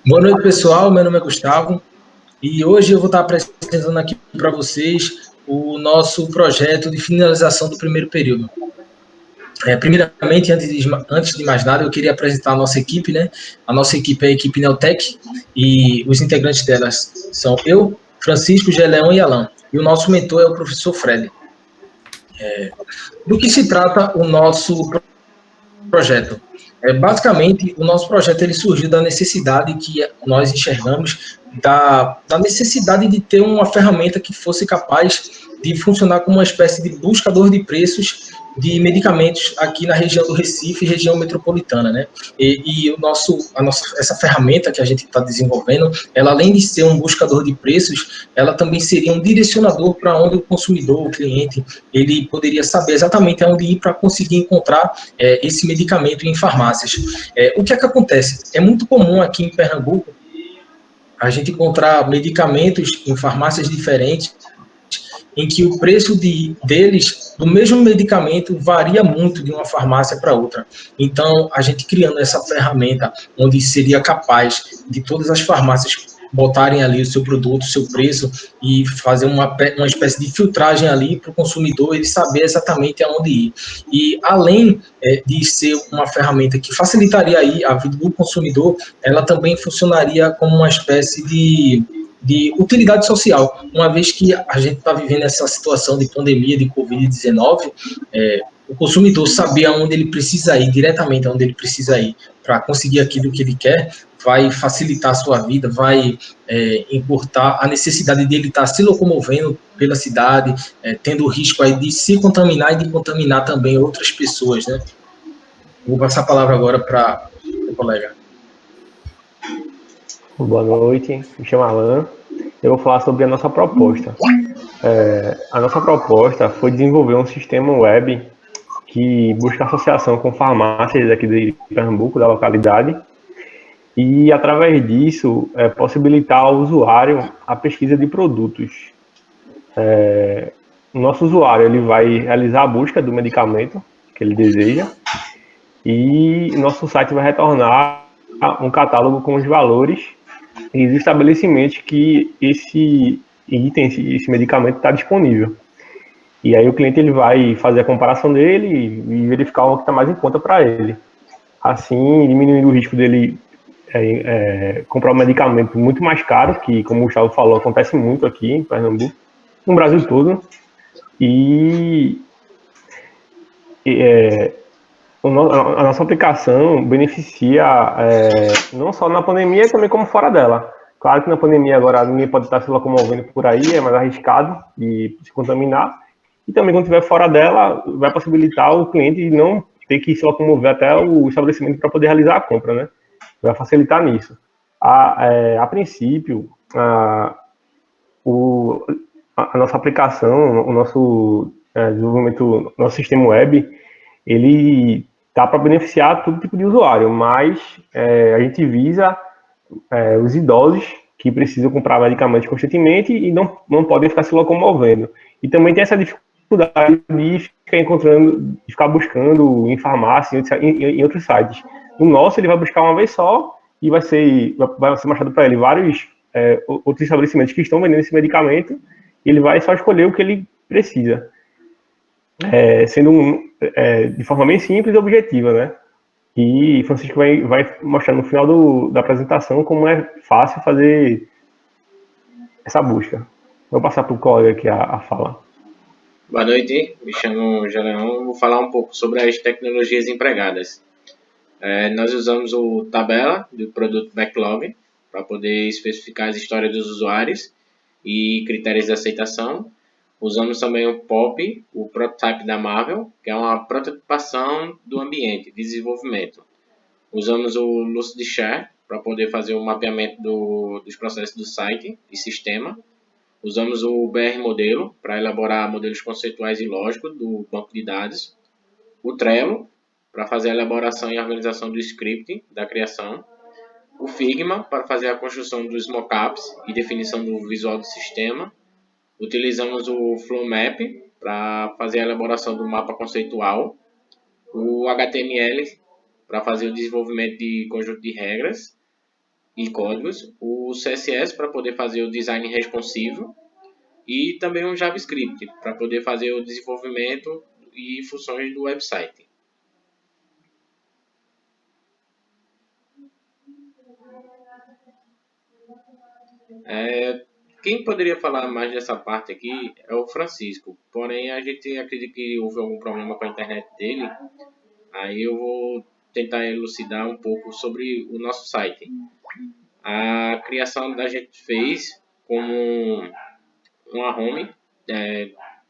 Boa noite, pessoal. Meu nome é Gustavo e hoje eu vou estar apresentando aqui para vocês o nosso projeto de finalização do primeiro período. Primeiramente, antes de mais nada, eu queria apresentar a nossa equipe, né? A nossa equipe é a equipe Neotec e os integrantes delas são eu, Francisco, Geleão e Alan. E o nosso mentor é o professor Fred. Do que se trata o nosso projeto? Basicamente, o nosso projeto ele surgiu da necessidade que nós enxergamos da necessidade de ter uma ferramenta que fosse capaz de funcionar como uma espécie de buscador de preços de medicamentos aqui na região do Recife, região metropolitana, né? E essa ferramenta que a gente está desenvolvendo, ela além de ser um buscador de preços, ela também seria um direcionador para onde o consumidor, o cliente, ele poderia saber exatamente aonde ir para conseguir encontrar esse medicamento em farmácias. O que é que acontece? É muito comum aqui em Pernambuco a gente encontrar medicamentos em farmácias diferentes em que o preço deles, do mesmo medicamento, varia muito de uma farmácia para outra. Então, a gente criando essa ferramenta onde seria capaz de todas as farmácias botarem ali o seu produto, o seu preço e fazer uma espécie de filtragem ali para o consumidor ele saber exatamente aonde ir. E além de ser uma ferramenta que facilitaria aí a vida do consumidor, ela também funcionaria como uma espécie de utilidade social, uma vez que a gente está vivendo essa situação de pandemia de Covid-19, o consumidor saber aonde ele precisa ir, diretamente aonde ele precisa ir, para conseguir aquilo que ele quer, vai facilitar a sua vida, vai encurtar a necessidade dele estar se locomovendo pela cidade, tendo o risco aí de se contaminar e de contaminar também outras pessoas, né? Vou passar a palavra agora para o colega. Boa noite, me chamo Alan. Eu vou falar sobre a nossa proposta. A nossa proposta foi desenvolver um sistema web que busca associação com farmácias aqui de Pernambuco, da localidade, e através disso possibilitar ao usuário a pesquisa de produtos. O nosso usuário ele vai realizar a busca do medicamento que ele deseja e nosso site vai retornar um catálogo com os valores e os estabelecimentos que esse item, esse medicamento está disponível. E aí o cliente ele vai fazer a comparação dele e verificar o que está mais em conta para ele. Assim, diminuindo o risco dele comprar um medicamento muito mais caro, que, como o Gustavo falou, acontece muito aqui em Pernambuco, no Brasil todo. E a nossa aplicação beneficia não só na pandemia, também como fora dela. Claro que na pandemia agora ninguém pode estar se locomovendo por aí, é mais arriscado de se contaminar. E também quando estiver fora dela, vai possibilitar o cliente não ter que se locomover até o estabelecimento para poder realizar a compra, né? Vai facilitar nisso. A princípio, o, a nossa aplicação, o nosso desenvolvimento, nosso sistema web, ele tá para beneficiar todo tipo de usuário, mas a gente visa os idosos que precisam comprar medicamentos constantemente e não podem ficar se locomovendo. E também tem essa dificuldade de ficar encontrando, de ficar buscando em farmácia, em outros sites. No nosso, ele vai buscar uma vez só e vai ser mostrado para ele vários outros estabelecimentos que estão vendendo esse medicamento e ele vai só escolher o que ele precisa. De forma bem simples e objetiva, né? E Francisco vai mostrar no final da apresentação como é fácil fazer essa busca. Vou passar para o colega aqui a fala. Boa noite, me chamo Jaleão. Vou falar um pouco sobre as tecnologias empregadas. Nós usamos o tabela do produto Backlog para poder especificar as histórias dos usuários e critérios de aceitação. Usamos também o POP, o Prototype da Marvel, que é uma prototipação do ambiente de desenvolvimento. Usamos o Lucidshare para poder fazer o mapeamento dos processos do site e sistema. Usamos o BR Modelo para elaborar modelos conceituais e lógicos do banco de dados. O Trello para fazer a elaboração e organização do script da criação. O Figma para fazer a construção dos mockups e definição do visual do sistema. Utilizamos o Flowmap para fazer a elaboração do mapa conceitual. O HTML para fazer o desenvolvimento de conjunto de regras. e códigos, o CSS para poder fazer o design responsivo e também um JavaScript para poder fazer o desenvolvimento e funções do website. Quem poderia falar mais dessa parte aqui é o Francisco, porém a gente acredita que houve algum problema com a internet dele, aí eu vou tentar elucidar um pouco sobre o nosso site. A criação da gente fez como uma home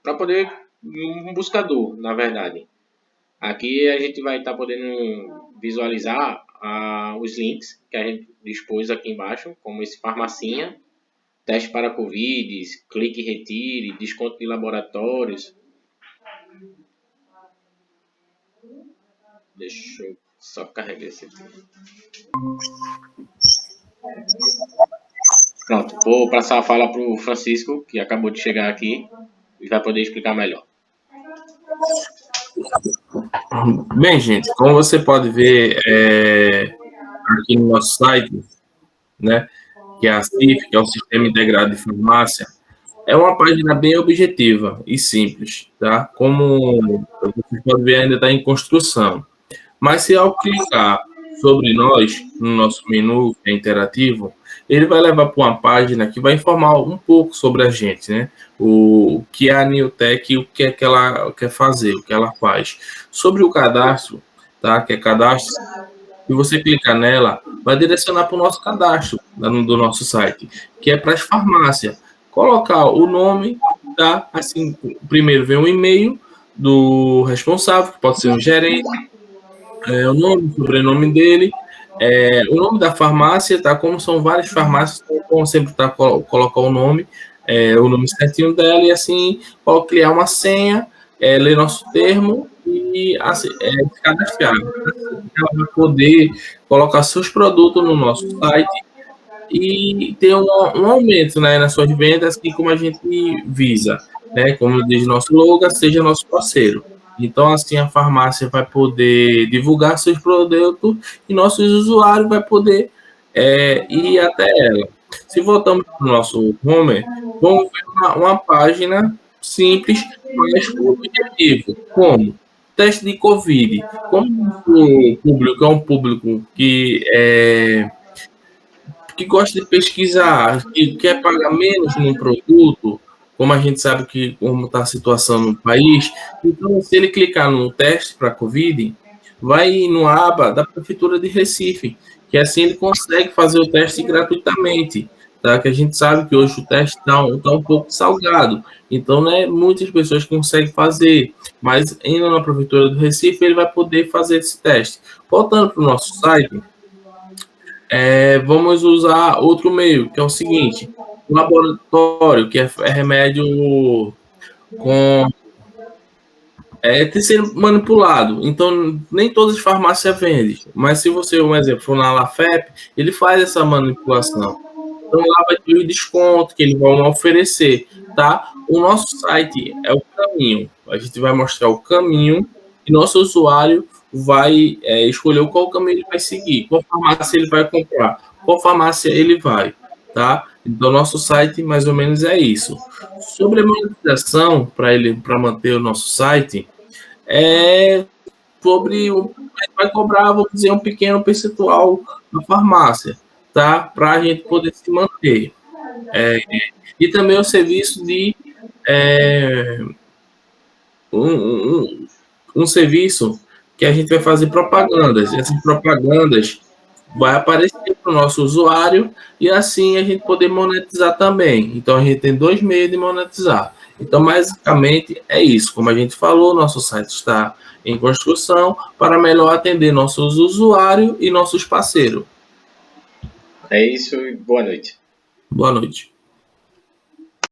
para poder um buscador, na verdade. Aqui a gente vai estar podendo visualizar os links que a gente dispôs aqui embaixo, como esse farmacinha, teste para Covid, clique e retire, desconto de laboratórios. Deixa eu só carregar esse aqui. Pronto, vou passar a fala para o Francisco, que acabou de chegar aqui, e vai poder explicar melhor. Bem, gente, como você pode ver aqui no nosso site, né, que é a CIF, que é o Sistema Integrado de Farmácia, é uma página bem objetiva e simples, tá? Como você pode ver, ainda está em construção. Mas se ao clicar sobre nós, no nosso menu, que é interativo, ele vai levar para uma página que vai informar um pouco sobre a gente, né? O que é a Newtek e o que é que ela quer fazer, o que ela faz. Sobre o cadastro, tá? Que é cadastro, se você clicar nela, vai direcionar para o nosso cadastro do nosso site, que é para as farmácias. Colocar o nome, tá? Assim, primeiro vem um e-mail do responsável, que pode ser um gerente, o nome, o sobrenome dele, o nome da farmácia, tá? Como são várias farmácias, então sempre tá, colocar o nome certinho dela e assim criar uma senha, ler nosso termo e assim, se cadastrar. Ela vai poder colocar seus produtos no nosso site e ter um aumento, né, nas suas vendas, e como a gente visa, né? Como diz nosso logo, seja nosso parceiro. Então, assim, a farmácia vai poder divulgar seus produtos e nossos usuários vai poder ir até ela. Se voltamos para o nosso home, vamos ver uma página simples, mas com objetivo. Como? Teste de Covid. Como o público é um público que gosta de pesquisar, que quer pagar menos num produto, como a gente sabe que como está a situação no país, então se ele clicar no teste para Covid, vai no aba da Prefeitura de Recife, que assim ele consegue fazer o teste gratuitamente, tá? Que a gente sabe que hoje o teste está um pouco salgado, então né, muitas pessoas conseguem fazer, mas indo na Prefeitura do Recife ele vai poder fazer esse teste. Voltando para o nosso site, vamos usar outro meio, que é o seguinte: o laboratório, que é remédio com tem sido manipulado. Então, nem todas as farmácias vendem. Mas se você, um exemplo, for na Lafep, ele faz essa manipulação. Então, lá vai ter o desconto que eles vão oferecer, tá? O nosso site é o caminho. A gente vai mostrar o caminho e nosso usuário vai escolher qual caminho ele vai seguir, qual farmácia ele vai comprar, qual farmácia ele vai, tá? Então, nosso site, mais ou menos, é isso. Sobre a monetização, para manter o nosso site, sobre a gente vai cobrar, vou dizer, um pequeno percentual na farmácia, tá? Para a gente poder se manter. E também o serviço de um serviço que a gente vai fazer propagandas. Essas propagandas vai aparecer para o nosso usuário e assim a gente poder monetizar também. Então, a gente tem 2 meios de monetizar. Então, basicamente, é isso. Como a gente falou, nosso site está em construção para melhor atender nossos usuários e nossos parceiros. É isso e boa noite. Boa noite.